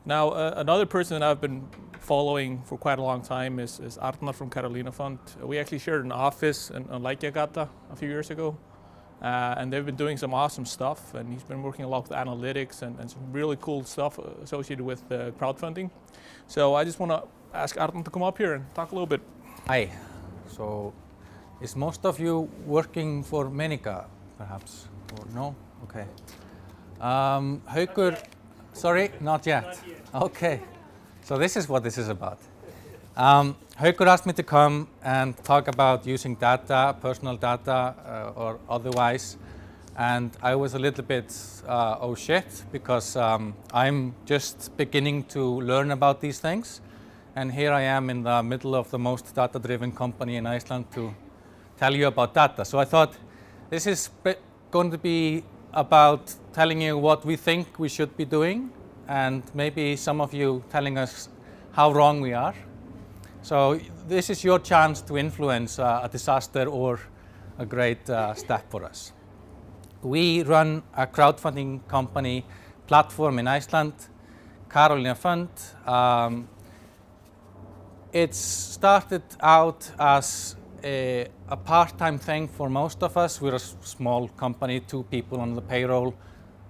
Now, another person that I've been following for quite a long time is Arnar from Karolina Fund. We actually shared an office on Lækjagata a few years ago, and they've been doing some awesome stuff, and he's been working a lot with analytics and some really cool stuff associated with crowdfunding. So I just want to ask Arnar to come up here and talk a little bit. Hi. So, is most of you working for Menika, perhaps? Or no? Okay. Haukur, sorry, not yet. Not yet. Okay. So this is what this is about. Haukur asked me to come and talk about using data, personal data or otherwise. And I was a little bit, oh shit, because I'm just beginning to learn about these things. And here I am in the middle of the most data-driven company in Iceland to tell you about data. So I thought this is going to be about telling you what we think we should be doing, and maybe some of you telling us how wrong we are. So this is your chance to influence a disaster or a great step for us. We run a crowdfunding company platform in Iceland, Karolina Fund. It started out as a part-time thing for most of us. We're a small company, 2 people on the payroll.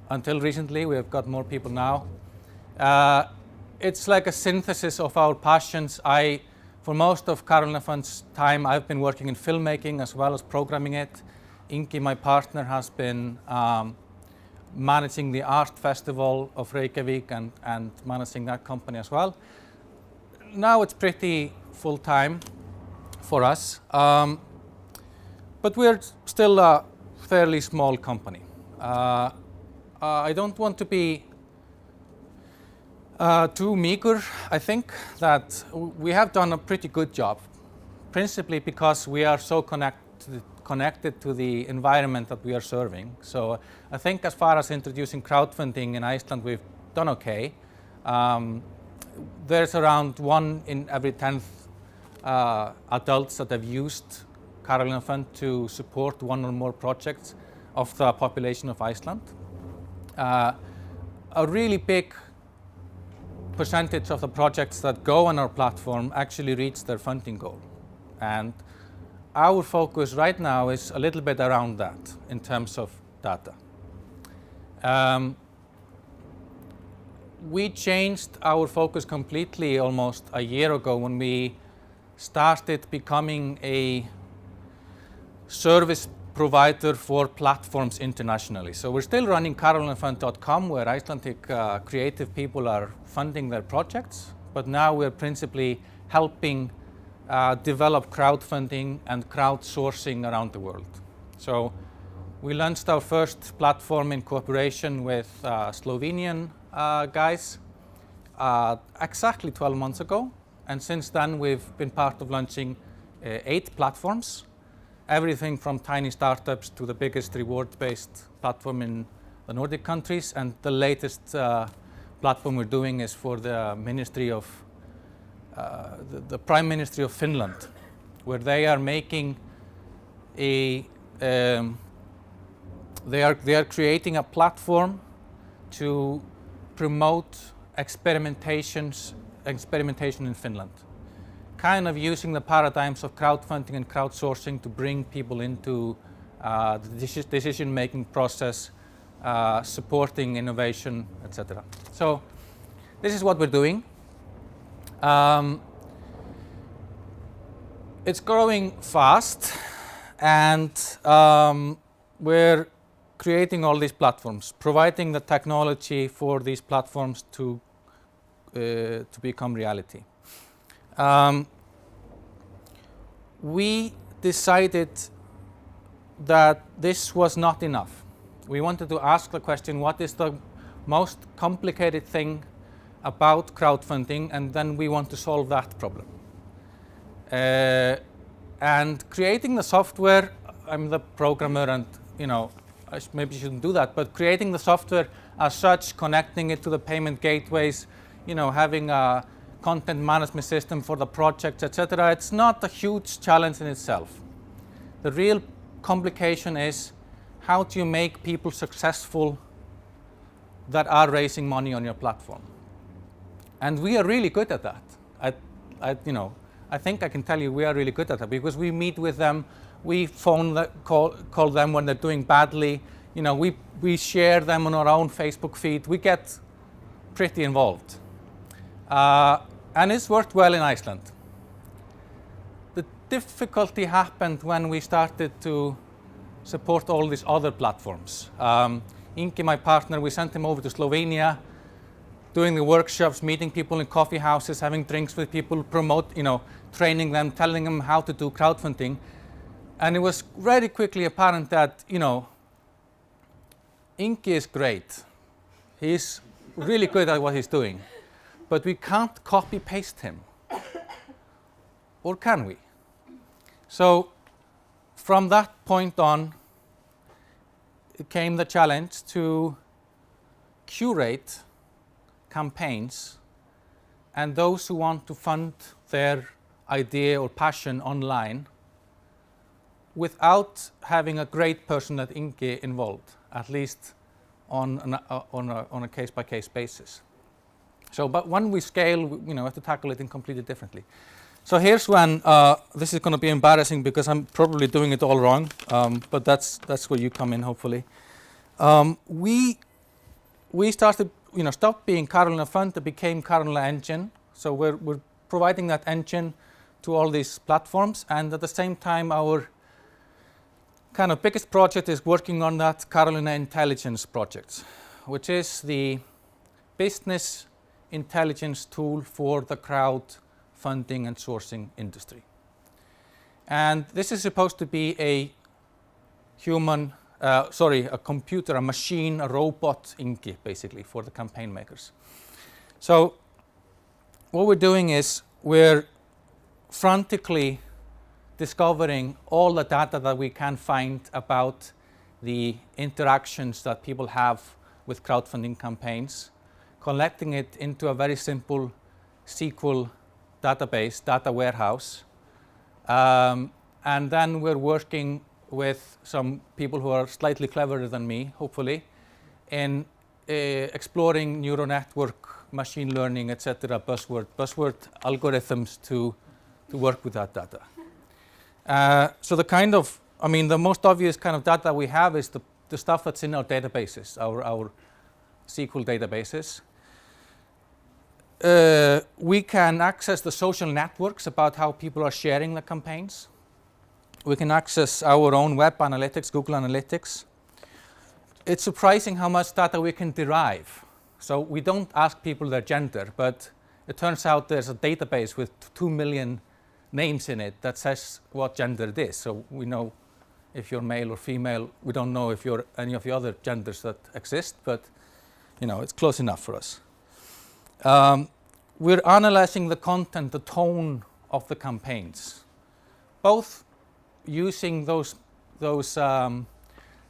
Until recently, we have got more people now. It's like a synthesis of our passions. For most of Karolina Fund's time, I've been working in filmmaking as well as programming it. Ingi, my partner, has been managing the art festival of Reykjavik and managing that company as well. Now it's pretty full-time for us, but we're still a fairly small company. I don't want to be too meager. I think that we have done a pretty good job, principally because we are so connected to the environment that we are serving. So I think as far as introducing crowdfunding in Iceland, we've done okay. There's around 1 in every 10 adults that have used Karolina Fund to support 1 or more projects of the population of Iceland. A really big percentage of the projects that go on our platform actually reach their funding goal. And our focus right now is a little bit around that in terms of data. We changed our focus completely almost a year ago when we started becoming a service provider for platforms internationally. So we're still running karolinafund.com, where Icelandic creative people are funding their projects, but now we're principally helping develop crowdfunding and crowdsourcing around the world. So we launched our first platform in cooperation with Slovenian guys exactly 12 months ago, and since then we've been part of launching 8 platforms, everything from tiny startups to the biggest reward-based platform in the Nordic countries, and the latest platform we're doing is for the Ministry of the Prime Ministry of Finland, where they are making a they are creating a platform to promote experimentation in Finland, kind of using the paradigms of crowdfunding and crowdsourcing to bring people into the decision-making process, supporting innovation, etc. So this is what we're doing. It's growing fast, and we're creating all these platforms, providing the technology for these platforms to become reality. We decided that this was not enough. We wanted to ask the question, what is the most complicated thing about crowdfunding, and then we want to solve that problem. And creating the software, I'm the programmer, and I maybe shouldn't do that, but creating the software as such, connecting it to the payment gateways, having a content management system for the projects, etc. It's not a huge challenge in itself. The real complication is, how do you make people successful that are raising money on your platform? And we are really good at that. I think I can tell you we are really good at that because we meet with them, we call them when they're doing badly. We share them on our own Facebook feed. We get pretty involved. And it's worked well in Iceland. The difficulty happened when we started to support all these other platforms. Ingi, my partner, we sent him over to Slovenia, doing the workshops, meeting people in coffee houses, having drinks with people, training them, telling them how to do crowdfunding. And it was very quickly apparent that, Ingi is great. He's really good at what he's doing, but we can't copy-paste him. Or can we? So from that point on, it came the challenge to curate campaigns and those who want to fund their idea or passion online without having a great person like Ingi involved, at least on a case-by-case basis. So, but when we scale, we have to tackle it in completely differently. So here's when, this is going to be embarrassing because I'm probably doing it all wrong, but that's where you come in, hopefully. We started, stopped being Karolina Fund, it became Karolina Engine. So we're providing that engine to all these platforms, and at the same time, our kind of biggest project is working on that Karolina Intelligence project, which is the business intelligence tool for the crowdfunding and sourcing industry. And this is supposed to be a computer, a machine, a robot Ingi, basically, for the campaign makers. So what we're doing is we're frantically discovering all the data that we can find about the interactions that people have with crowdfunding campaigns, collecting it into a very simple SQL database, data warehouse. And then we're working with some people who are slightly cleverer than me, hopefully, in exploring neural network, machine learning, etc., buzzword algorithms to work with that data. So the most obvious kind of data we have is the stuff that's in our databases, our SQL databases. We can access the social networks about how people are sharing the campaigns. We can access our own web analytics, Google Analytics. It's surprising how much data we can derive. So we don't ask people their gender, but it turns out there's a database with 2 million names in it that says what gender it is. So we know if you're male or female. We don't know if you're any of the other genders that exist, but it's close enough for us. We're analyzing the content, the tone of the campaigns, both using those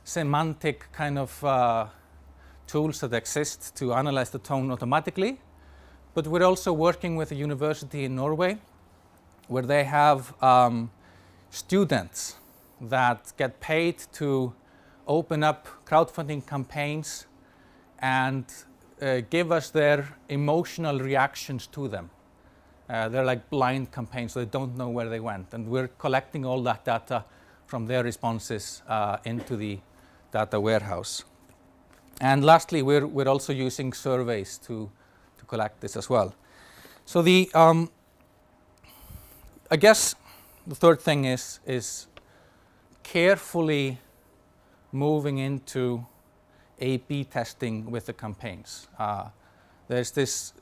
semantic kind of tools that exist to analyze the tone automatically, but we're also working with a university in Norway where they have students that get paid to open up crowdfunding campaigns and give us their emotional reactions to them. They're like blind campaigns, so they don't know where they went. And we're collecting all that data from their responses into the data warehouse. And lastly, we're also using surveys to collect this as well. So I guess the third thing is carefully moving into A/B testing with the campaigns. There's this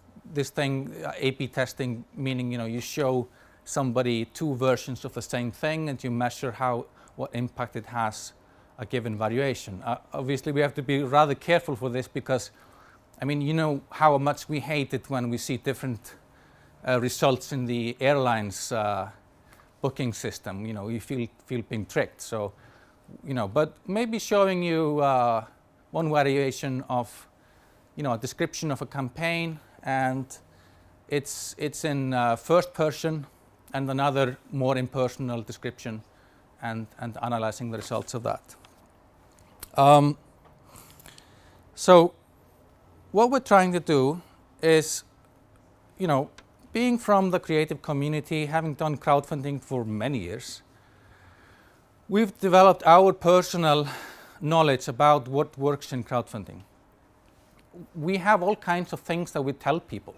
thing, A/B testing, meaning you show somebody two versions of the same thing and you measure what impact it has a given variation. Obviously, we have to be rather careful for this because, how much we hate it when we see different results in the airlines booking system. You feel being tricked. So, but maybe showing you one variation of, a description of a campaign, and it's in first person, and another more impersonal description, and analyzing the results of that. So what we're trying to do is being from the creative community, having done crowdfunding for many years, we've developed our personal knowledge about what works in crowdfunding. We have all kinds of things that we tell people.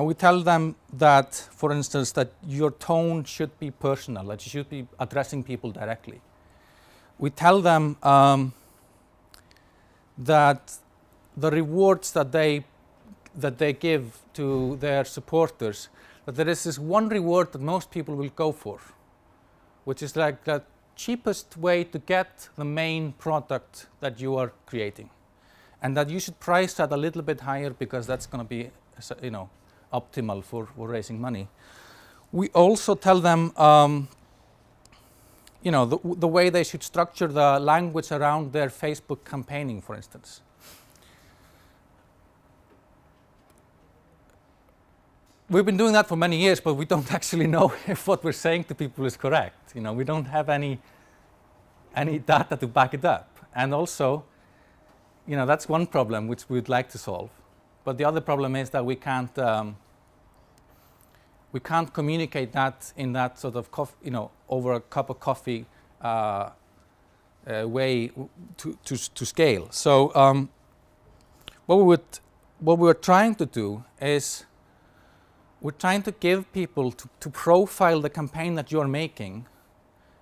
We tell them that, for instance, that your tone should be personal, that you should be addressing people directly. We tell them that the rewards that they give to their supporters, that there is this one reward that most people will go for, which is like the cheapest way to get the main product that you are creating, and that you should price that a little bit higher because that's going to be, optimal for raising money. We also tell them, the way they should structure the language around their Facebook campaigning, for instance. We've been doing that for many years, but we don't actually know if what we're saying to people is correct. We don't have any data to back it up. And also, that's one problem which we'd like to solve. But the other problem is that we can't communicate that in that sort of over a cup of coffee way to scale. So what we're trying to do is we're trying to give people to profile the campaign that you're making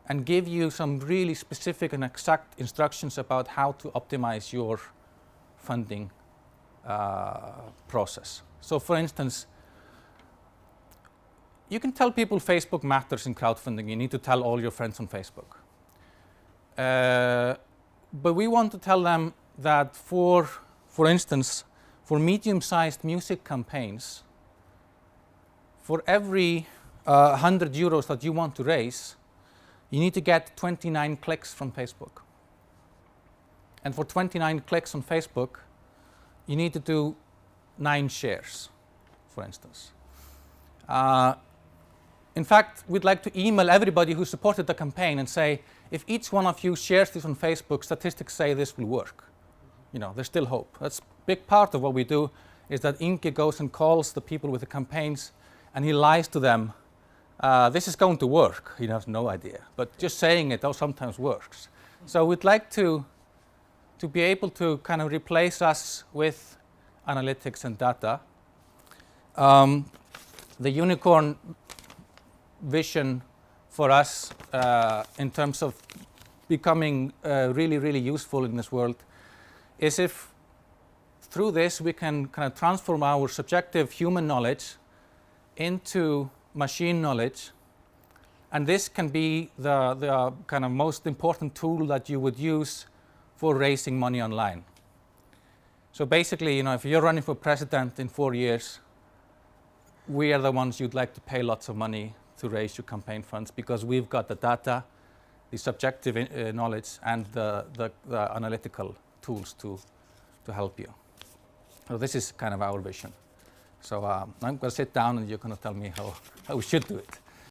and give you some really specific and exact instructions about how to optimize your funding process. So for instance, you can tell people Facebook matters in crowdfunding. You need to tell all your friends on Facebook. But we want to tell them that for instance, for medium-sized music campaigns, for every 100 euros that you want to raise, you need to get 29 clicks from Facebook. And for 29 clicks on Facebook, you need to do 9 shares, for instance. In fact, we'd like to email everybody who supported the campaign and say, if each one of you shares this on Facebook, statistics say this will work. There's still hope. That's a big part of what we do, is that Inge goes and calls the people with the campaigns, and he lies to them, this is going to work. He has no idea. But just saying it sometimes works. So we'd like to be able to kind of replace us with analytics and data. The unicorn vision for us in terms of becoming really, really useful in this world is if through this we can kind of transform our subjective human knowledge into machine knowledge, and this can be the kind of most important tool that you would use for raising money online. So basically, if you're running for president in 4 years, we are the ones you'd like to pay lots of money to raise your campaign funds, because we've got the data, the subjective knowledge, and the analytical tools to help you. So this is kind of our vision. So I'm going to sit down and you're going to tell me how we should do it.